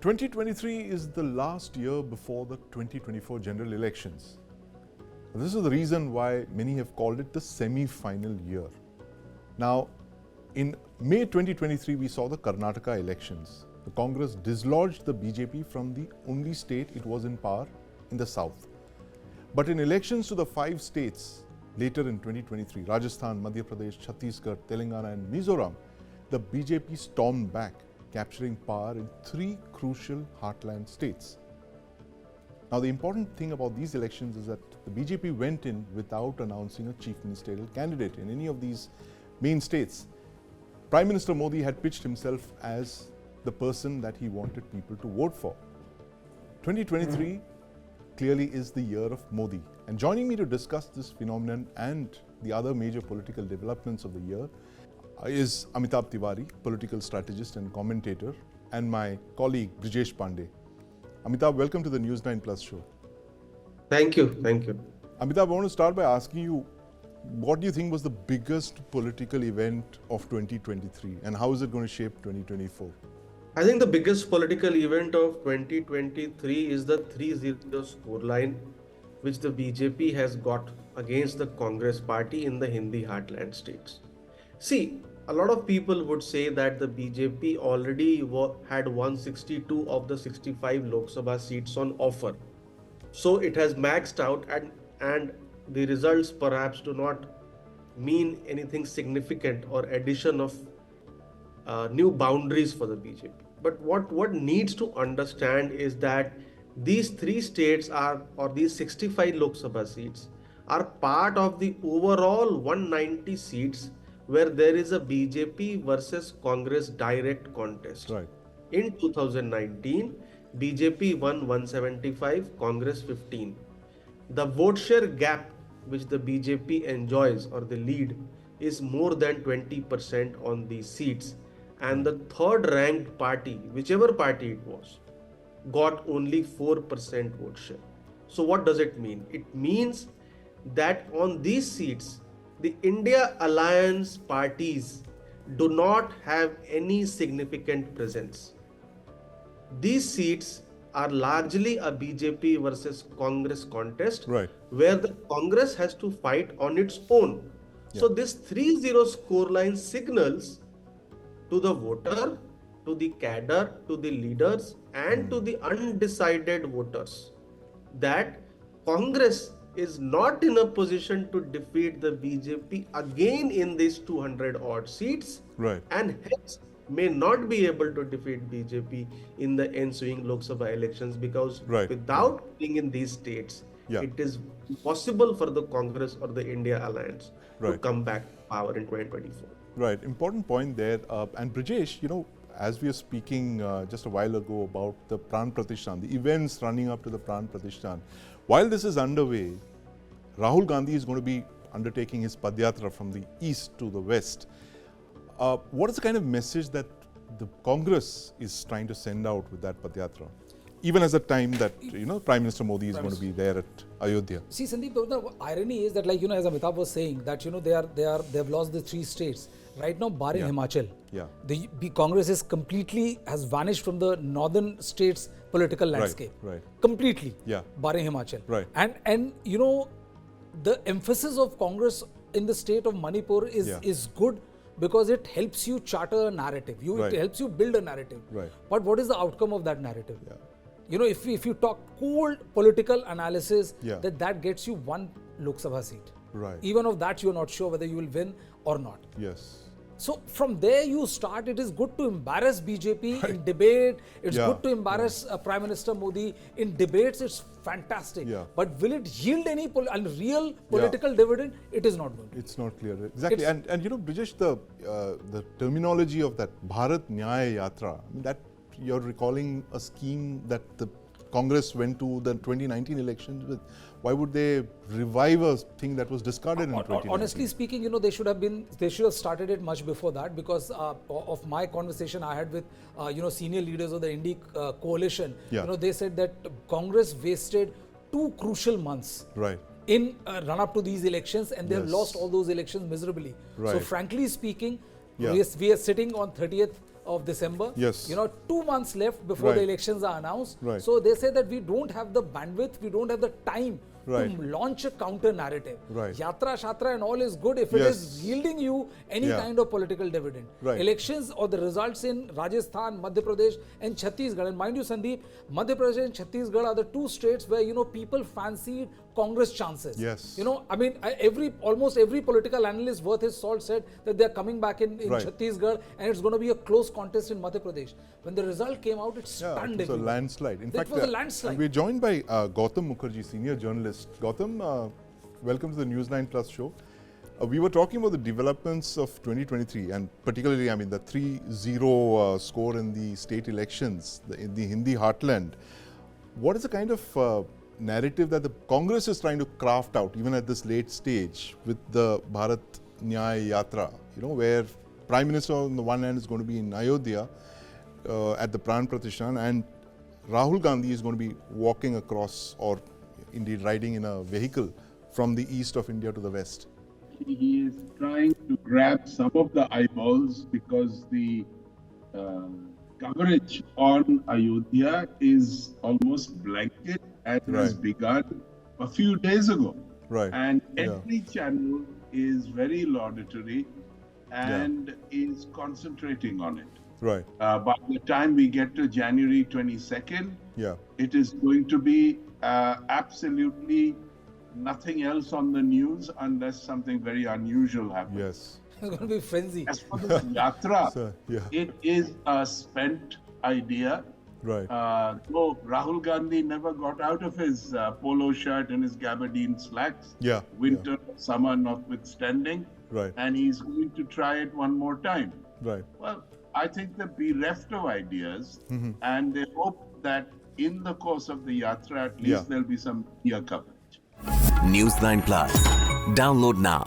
2023 is the last year before the 2024 general elections. This is the reason why many have called it the semi-final year. Now, in May 2023, we saw the Karnataka elections. The Congress dislodged the BJP from the only state it was in power in the south. But in elections to the 5 states later in 2023, Rajasthan, Madhya Pradesh, Chhattisgarh, Telangana and Mizoram, the BJP stormed back, capturing power in 3 crucial heartland states. Now, the important thing about these elections is that the BJP went in without announcing a chief ministerial candidate in any of these main states. Prime Minister Modi had pitched himself as the person that he wanted people to vote for. 2023 clearly is the year of Modi. And joining me to discuss this phenomenon and the other major political developments of the year is Amitabh Tiwari, political strategist and commentator, and my colleague BRIJESH Pandey. Amitabh, welcome to the News9 Plus show. Thank you. Thank you. Amitabh, I want to start by asking you, what do you think was the biggest political event of 2023 and how is it going to shape 2024? I think the biggest political event of 2023 is the 3-0 scoreline which the BJP has got against the Congress party in the Hindi heartland states. See, a lot of people would say that the BJP already had 162 of the 65 Loksabha seats on offer. So it has maxed out and the results perhaps do not mean anything significant or addition of new boundaries for the BJP. But what needs to understand is that these 3 states or these 65 Lok Sabha seats are part of the overall 190 seats where there is a BJP versus Congress direct contest. Right. In 2019, BJP won 175, Congress 15. The vote share gap which the BJP enjoys or the lead is more than 20% on these seats. And the third ranked party, whichever party it was, got only 4% vote share. So what does it mean? It means that on these seats, the India alliance parties do not have any significant presence. These seats are largely a BJP versus Congress contest, right, where the Congress has to fight on its own. Yeah. So this 3-0 scoreline signals to the voter, to the cadre, to the leaders and to the undecided voters that Congress is not in a position to defeat the BJP again in these 200 odd seats, right, and hence may not be able to defeat BJP in the ensuing Lok Sabha elections because without being in these states, it is possible for the Congress or the India alliance to come back to power in 2024. Right, important point there. And Brijesh, you know, as we were speaking just a while ago about the Pran Pratishthan, the events running up to the Pran Pratishthan, while this is underway, Rahul Gandhi is going to be undertaking his Padyatra from the east to the west. What is the kind of message that the Congress is trying to send out with that Padyatra? Even as a time that, you know, Prime Minister Modi is going to be there at Ayodhya. See, Sandeep, the irony is that, like, you know, as Amitabh was saying, that, you know, they've lost the 3 states. Right now, barring Himachal, the Congress is has vanished from the northern states' political landscape. Right. Completely. Barring Himachal. Right. And you know, the emphasis of Congress in the state of Manipur is good because it helps you charter a narrative. It helps you build a narrative. Right. But what is the outcome of that narrative? You know, if you talk cold political analysis, that gets you 1 Lok Sabha seat. Right. Even of that, you're not sure whether you will win or not. Yes. So from there you start. It is good to embarrass BJP in debate. It's good to embarrass Prime Minister Modi in debates. It's fantastic. But will it yield any real political dividend? It is not going to. It's not clear. Exactly. And you know, Brijesh, the terminology of that Bharat Nyaya Yatra, I mean, that you're recalling a scheme that the Congress went to the 2019 elections with. Why would they revive a thing that was discarded in 2019? Honestly speaking, you know, they should have started it much before that because of my conversation I had with, you know, senior leaders of the I.N.D.I.A coalition. You know, they said that Congress wasted 2 crucial months in run up to these elections and they have lost all those elections miserably. So frankly speaking, we are sitting on 30th of December. Yes. 2 months left before the Right. elections are announced. Right. So they say that we don't have the bandwidth, we don't have the time Right. to launch a counter narrative. Right. Yatra, Shatra and all is good if it Yes. is yielding you any Yeah. kind of political dividend. Right. Elections or the results in Rajasthan, Madhya Pradesh and Chhattisgarh. And mind you, Sandeep, Madhya Pradesh and Chhattisgarh are the two states where, people fancied Congress chances. Yes. Almost every political analyst worth his salt said that they are coming back in Right. Chhattisgarh and it's going to be a close contest in Madhya Pradesh. When the result came out, it Yeah, stunned it was a everyone. landslide. In It fact, was a landslide. and we're joined by Gautam Mukherjee, senior journalist. Gautam, welcome to the News9 Plus show. We were talking about the developments of 2023 and particularly, the 3-0 score in the state elections in the Hindi heartland. What is the kind of narrative that the Congress is trying to craft out even at this late stage with the Bharat Nyaya Yatra, where Prime Minister on the one hand is going to be in Ayodhya at the Pran Pratishthan, and Rahul Gandhi is going to be walking across or indeed riding in a vehicle from the east of India to the west. He is trying to grab some of the eyeballs because the coverage on Ayodhya is almost blanket and has Right. begun a few days ago. Right. And Yeah. every channel is very laudatory and is concentrating on it. Right. By the time we get to January 22nd, Yeah. it is going to be absolutely nothing else on the news unless something very unusual happens. Yes. It's going to be frenzy. As for the Yatra, So, yeah. it is a spent idea. Right. Though Rahul Gandhi never got out of his polo shirt and his gabardine slacks, Yeah. winter, summer notwithstanding, Right. and he's going to try it one more time. Right. Well, I think they're bereft of ideas, Mm-hmm. and they hope that in the course of the Yatra, at least Yeah. there'll be some media coverage. News 9 Plus. Download now.